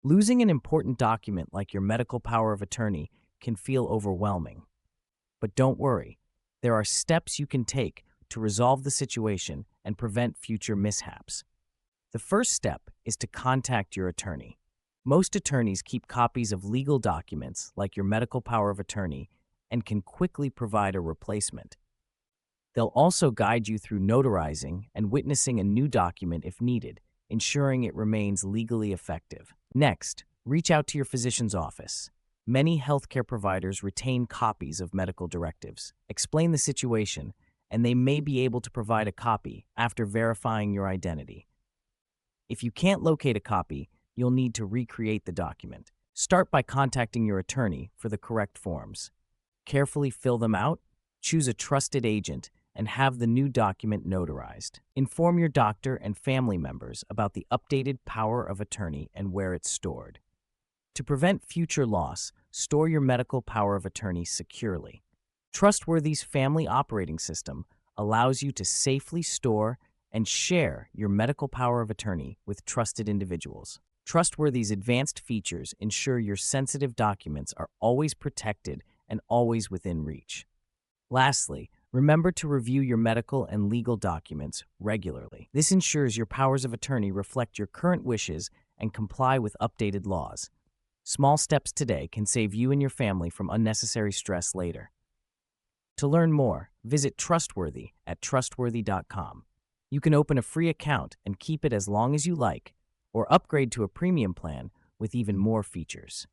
Losing an important document like your medical power of attorney can feel overwhelming. But don't worry, there are steps you can take to resolve the situation and prevent future mishaps. The first step is to contact your attorney. Most attorneys keep copies of legal documents like your medical power of attorney and can quickly provide a replacement. They'll also guide you through notarizing and witnessing a new document if needed, ensuring it remains legally effective. Next, reach out to your physician's office. Many healthcare providers retain copies of medical directives. Explain the situation, and they may be able to provide a copy after verifying your identity. If you can't locate a copy, you'll need to recreate the document. Start by contacting your attorney for the correct forms. Carefully fill them out, choose a trusted agent, and have the new document notarized. Inform your doctor and family members about the updated power of attorney and where it's stored. To prevent future loss, store your medical power of attorney securely. Trustworthy's family operating system allows you to safely store and share your medical power of attorney with trusted individuals. Trustworthy's advanced features ensure your sensitive documents are always protected and always within reach. Lastly, remember to review your medical and legal documents regularly. This ensures your powers of attorney reflect your current wishes and comply with updated laws. Small steps today can save you and your family from unnecessary stress later. To learn more, visit Trustworthy at trustworthy.com. You can open a free account and keep it as long as you like, or upgrade to a premium plan with even more features.